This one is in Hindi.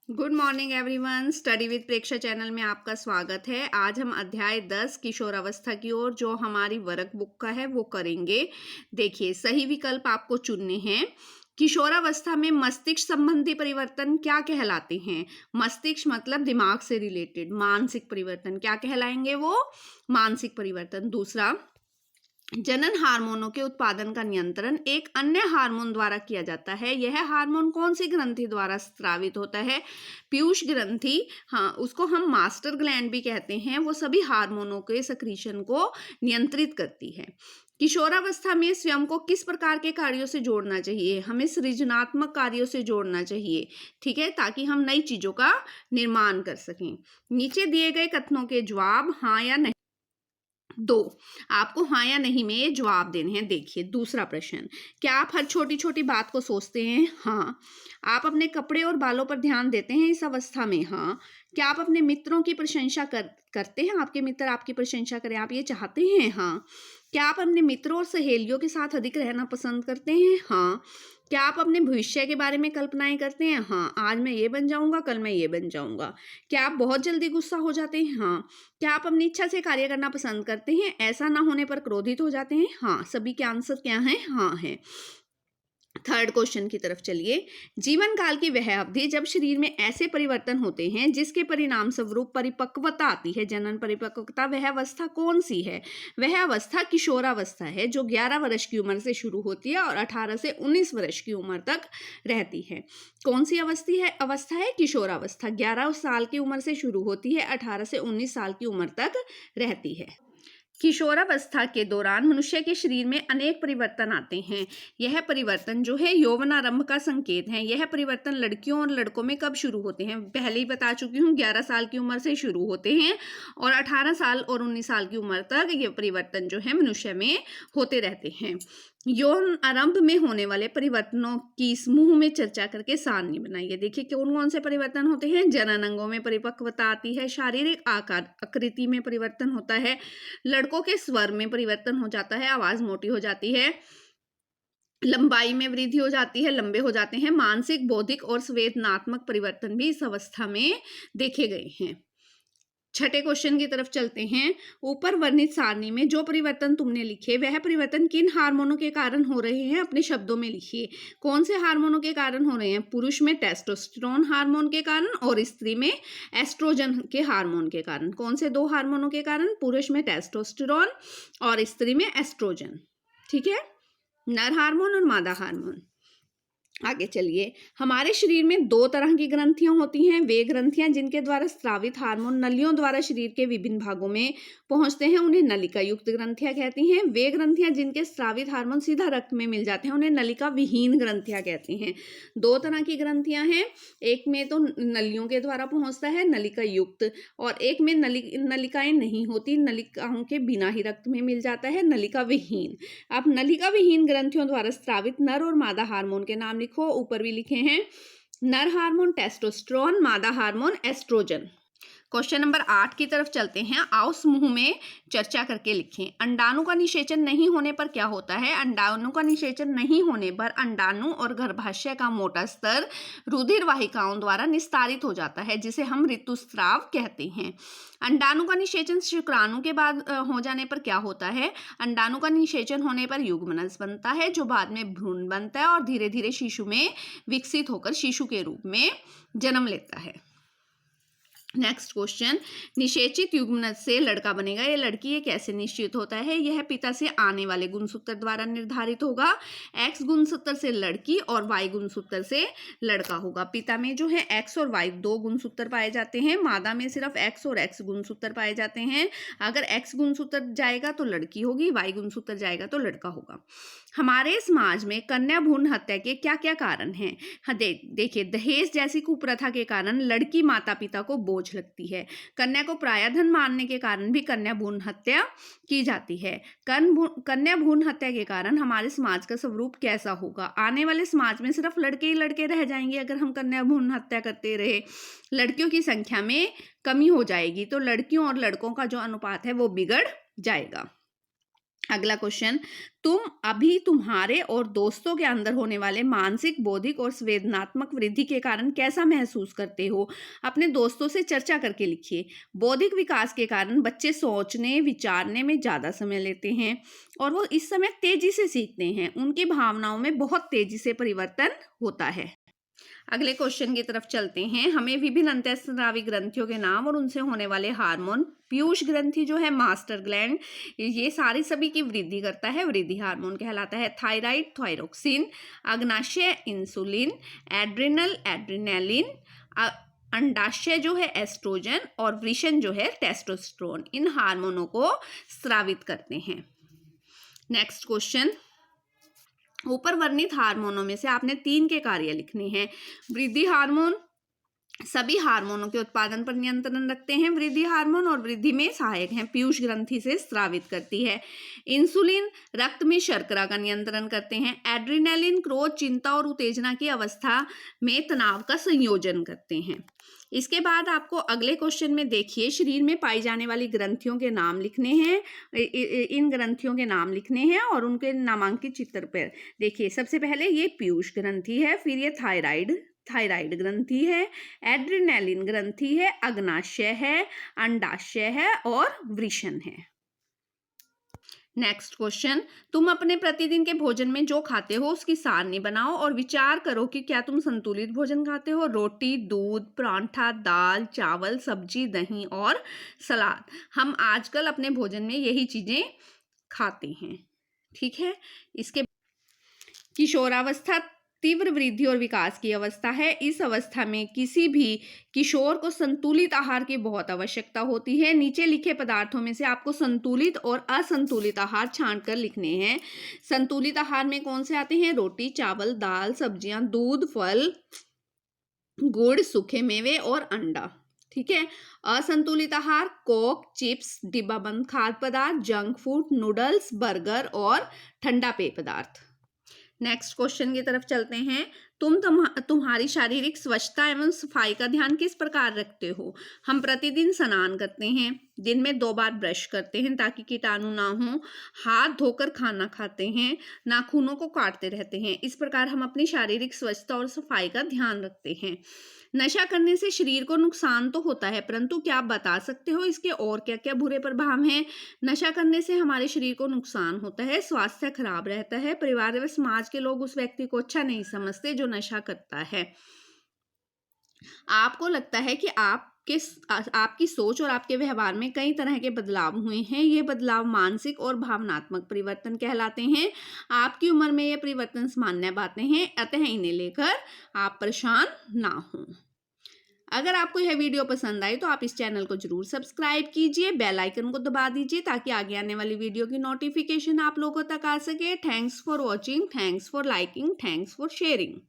Good morning everyone. Study with Preksha channel में आपका स्वागत है। आज हम अध्याय 10 किशोरावस्था की ओर जो हमारी वर्क बुक का है वो करेंगे। देखिए, सही विकल्प आपको चुनने हैं। किशोरावस्था में मस्तिष्क संबंधी परिवर्तन क्या कहलाते हैं? मस्तिष्क मतलब दिमाग से रिलेटेड मानसिक परिवर्तन क्या कहलाएंगे? वो मानसिक परिवर्तन। दूसरा, जनन हार्मोनों के उत्पादन का नियंत्रण एक अन्य हार्मोन द्वारा किया जाता है। यह हार्मोन कौन सी ग्रंथि द्वारा स्रावित होता है? पीयूष ग्रंथि। हाँ, उसको हम मास्टर ग्लैंड भी कहते हैं। वो सभी हार्मोनों के सक्रीशन को नियंत्रित करती है। किशोरावस्था में स्वयं को किस प्रकार के कार्यों से जोड़ना चाहिए? हमें सृजनात्मक कार्यों से जोड़ना चाहिए, ठीक है, ताकि हम नई चीजों का निर्माण कर सकें। नीचे दिए गए कथनों के जवाब हाँ या नहीं दो, आपको हाँ या नहीं में जवाब देने हैं। देखिए, दूसरा प्रश्न, क्या आप हर छोटी छोटी बात को सोचते हैं? हाँ। आप अपने कपड़े और बालों पर ध्यान देते हैं इस अवस्था में? हाँ। क्या आप अपने मित्रों की प्रशंसा करते हैं? आपके मित्र आपकी प्रशंसा करें, आप ये चाहते हैं? हाँ। क्या आप अपने मित्रों और सहेलियों के साथ अधिक रहना पसंद करते हैं? हाँ। क्या आप अपने भविष्य के बारे में कल्पनाएं करते हैं? हाँ, आज मैं ये बन जाऊंगा, कल मैं ये बन जाऊंगा। क्या आप बहुत जल्दी गुस्सा हो जाते हैं? हाँ। क्या आप अपनी इच्छा से कार्य करना पसंद करते हैं? ऐसा ना होने पर क्रोधित हो जाते हैं? हाँ। सभी के आंसर क्या हैं? हाँ है। थर्ड क्वेश्चन की तरफ चलिए। जीवन काल की वह अवधि जब शरीर में ऐसे परिवर्तन होते हैं जिसके परिणाम स्वरूप परिपक्वता आती है, जनन परिपक्वता, वह अवस्था कौन सी है? वह अवस्था किशोरावस्था है, जो 11 वर्ष की उम्र से शुरू होती है और 18 से 19 वर्ष की उम्र तक रहती है। कौन सी अवस्था है? किशोरावस्था। 11 साल की उम्र से शुरू होती है, 18 से 19 साल की उम्र तक रहती है। किशोरावस्था के दौरान मनुष्य के शरीर में अनेक परिवर्तन आते हैं। यह परिवर्तन जो है यौवनारंभ का संकेत है। यह परिवर्तन लड़कियों और लड़कों में कब शुरू होते हैं? पहले ही बता चुकी हूँ, 11 साल की उम्र से शुरू होते हैं और 18 साल और 19 साल की उम्र तक ये परिवर्तन जो है मनुष्य में होते रहते हैं। यौन आरंभ में होने वाले परिवर्तनों की समूह में चर्चा करके सारणी बनाइए। देखिए, कौन कौन से परिवर्तन होते हैं। जनन अंगों में परिपक्वता आती है, शारीरिक आकार आकृति में परिवर्तन होता है, लड़कों के स्वर में परिवर्तन हो जाता है, आवाज मोटी हो जाती है, लंबाई में वृद्धि हो जाती है, लंबे हो जाते हैं, मानसिक, बौद्धिक और संवेदनात्मक परिवर्तन भी इस अवस्था में देखे गए हैं। छठे क्वेश्चन की तरफ चलते हैं। ऊपर वर्णित सारणी में जो परिवर्तन तुमने लिखे वह परिवर्तन किन हार्मोनों के कारण हो रहे हैं? अपने शब्दों में लिखिए। कौन से हार्मोनों के कारण हो रहे हैं? पुरुष में टेस्टोस्टेरोन हार्मोन के कारण और स्त्री में एस्ट्रोजन के हार्मोन के कारण। कौन से दो हार्मोनों के कारण? पुरुष में टेस्टोस्टेरोन और स्त्री में एस्ट्रोजन, ठीक है, नर हार्मोन और मादा हार्मोन। आगे चलिए। हमारे शरीर में दो तरह की ग्रंथियां होती हैं। वे ग्रंथियां जिनके द्वारा स्रावित हार्मोन नलियों द्वारा शरीर के विभिन्न भागों में पहुंचते हैं उन्हें नलिका युक्त ग्रंथियां कहती हैं। वे ग्रंथियां जिनके स्रावित हार्मोन सीधा रक्त में मिल जाते हैं उन्हें नलिका विहीन ग्रंथियां कहती हैं। दो तरह की ग्रंथियां हैं, एक में तो नलियों के द्वारा पहुंचता है नलिका युक्त, और एक में नलिकाएं नहीं होती, नलिकाओं के बिना ही रक्त में मिल जाता है, नलिका विहीन। अब नलिका विहीन ग्रंथियों द्वारा स्रावित नर और मादा हार्मोन के नाम लिखो। ऊपर भी लिखे हैं। नर हार्मोन टेस्टोस्टेरोन, मादा हार्मोन एस्ट्रोजन। क्वेश्चन नंबर 8 की तरफ चलते हैं। आओ समूह में चर्चा करके लिखें। अंडाणु का निषेचन नहीं होने पर क्या होता है? अंडाणु का निषेचन नहीं होने पर अंडाणु और गर्भाशय का मोटा स्तर रुधिर वाहिकाओं द्वारा निस्तारित हो जाता है, जिसे हम ऋतुस्राव कहते हैं। अंडाणु का निषेचन शुक्राणु के बाद हो जाने पर क्या होता है? अंडाणु का निषेचन होने पर युग्मनज बनता है, जो बाद में भ्रूण बनता है और धीरे धीरे शिशु में विकसित होकर शिशु के रूप में जन्म लेता है। नेक्स्ट क्वेश्चन, निषेचित युग्मनज से लड़का बनेगा या लड़की, ये कैसे निश्चित होता है? यह पिता से आने वाले गुणसूत्र द्वारा निर्धारित होगा। एक्स गुणसूत्र से लड़की और वाई गुणसूत्र से लड़का होगा। पिता में जो है एक्स और वाई दो गुणसूत्र पाए जाते हैं, मादा में सिर्फ एक्स और एक्स गुणसूत्र पाए जाते हैं। अगर एक्स गुणसूत्र जाएगा तो लड़की होगी, वाई गुणसूत्र जाएगा तो लड़का होगा। हमारे समाज में कन्या भ्रूण हत्या के क्या क्या कारण हैं? हाँ, देखिए, दहेज जैसी कुप्रथा के कारण लड़की माता पिता को बोझ लगती है। कन्या को परायाधन मानने के कारण भी कन्या भ्रूण हत्या की जाती है। कन्या भ्रूण हत्या के कारण हमारे समाज का स्वरूप कैसा होगा? आने वाले समाज में सिर्फ लड़के ही लड़के रह जाएंगे अगर हम कन्या भ्रूण हत्या करते रहे। लड़कियों की संख्या में कमी हो जाएगी, तो लड़कियों और लड़कों का जो अनुपात है वो बिगड़ जाएगा। अगला क्वेश्चन, तुम अभी तुम्हारे और दोस्तों के अंदर होने वाले मानसिक, बौद्धिक और संवेदनात्मक वृद्धि के कारण कैसा महसूस करते हो? अपने दोस्तों से चर्चा करके लिखिए। बौद्धिक विकास के कारण बच्चे सोचने, विचारने में ज़्यादा समय लेते हैं और वो इस समय तेजी से सीखते हैं। उनकी भावनाओं में बहुत तेजी से परिवर्तन होता है। अगले क्वेश्चन की तरफ चलते हैं। हमें विभिन्न अंतःस्रावी ग्रंथियों के नाम और उनसे होने वाले हार्मोन, पीयूष ग्रंथि जो है, मास्टर ग्लैंड, ये सारी सभी की वृद्धि करता है, वृद्धि हार्मोन कहलाता है। थायराइड थायरोक्सिन, अग्नाशय इंसुलिन, एड्रिनल एड्रिनलिन, अंडाशय जो है एस्ट्रोजन और वृषण जो है टेस्टोस्टेरोन, इन हार्मोनों को स्रावित करते हैं। नेक्स्ट क्वेश्चन, ऊपर वर्णित हार्मोनों में से आपने 3 के कार्य लिखने हैं। वृद्धि हार्मोन सभी हार्मोनों के उत्पादन पर नियंत्रण रखते हैं। वृद्धि हार्मोन और वृद्धि में सहायक हैं, पीयूष ग्रंथि से स्रावित करती है। इंसुलिन रक्त में शर्करा का नियंत्रण करते हैं। एड्रिनलिन क्रोध, चिंता और उत्तेजना की अवस्था में तनाव का संयोजन करते हैं। इसके बाद आपको अगले क्वेश्चन में देखिए, शरीर में पाई जाने वाली ग्रंथियों के नाम लिखने हैं। इन ग्रंथियों के नाम लिखने हैं और उनके नामांकित चित्र पर देखिए। सबसे पहले ये पीयूष ग्रंथि है, फिर ये थायराइड ग्रंथि है, एड्रिनलिन ग्रंथि है, अग्नाशय है, अंडाशय है और वृषण है। नेक्स्ट क्वेश्चन, तुम अपने प्रतिदिन के भोजन में जो खाते हो उसकी सारणी बनाओ और विचार करो कि क्या तुम संतुलित भोजन खाते हो। रोटी, दूध, परांठा, दाल, चावल, सब्जी, दही और सलाद। हम आजकल अपने भोजन में यही चीजें खाते हैं, ठीक है। इसके किशोरावस्था तीव्र वृद्धि और विकास की अवस्था है। इस अवस्था में किसी भी किशोर को संतुलित आहार की बहुत आवश्यकता होती है। नीचे लिखे पदार्थों में से आपको संतुलित और असंतुलित आहार छांटकर लिखने हैं। संतुलित आहार में कौन से आते हैं? रोटी, चावल, दाल, सब्जियां, दूध, फल, गुड़, सूखे मेवे और अंडा, ठीक है। असंतुलित आहार कोक, चिप्स, डिब्बाबंद खाद्य पदार्थ, जंक फूड, नूडल्स, बर्गर और ठंडा पेय पदार्थ। नेक्स्ट क्वेश्चन की तरफ चलते हैं। तुम्हारी शारीरिक स्वच्छता एवं सफाई का ध्यान किस प्रकार रखते हो? हम प्रतिदिन स्नान करते हैं, दिन में 2 बार ब्रश करते हैं ताकि कीटाणु ना हो, हाथ धोकर खाना खाते हैं, नाखूनों को काटते रहते हैं। इस प्रकार हम अपनी शारीरिक स्वच्छता और सफाई का ध्यान रखते हैं। नशा करने से शरीर को नुकसान तो होता है, परंतु क्या आप बता सकते हो इसके और क्या क्या बुरे प्रभाव हैं? नशा करने से हमारे शरीर को नुकसान होता है, स्वास्थ्य खराब रहता है, परिवार व समाज के लोग उस व्यक्ति को अच्छा नहीं समझते जो नशा करता है। आपको लगता है कि आपकी सोच और आपके व्यवहार में कई तरह के बदलाव हुए हैं। ये बदलाव मानसिक और भावनात्मक परिवर्तन कहलाते हैं। आपकी उम्र में ये परिवर्तन सामान्य बातें हैं, अतः इन्हें लेकर आप परेशान ना हों। अगर आपको यह वीडियो पसंद आई तो आप इस चैनल को जरूर सब्सक्राइब कीजिए, बेल आइकन को दबा दीजिए ताकि आगे आने वाली वीडियो की नोटिफिकेशन आप लोगों तक आ सके। Thanks for watching, thanks for liking, thanks for sharing.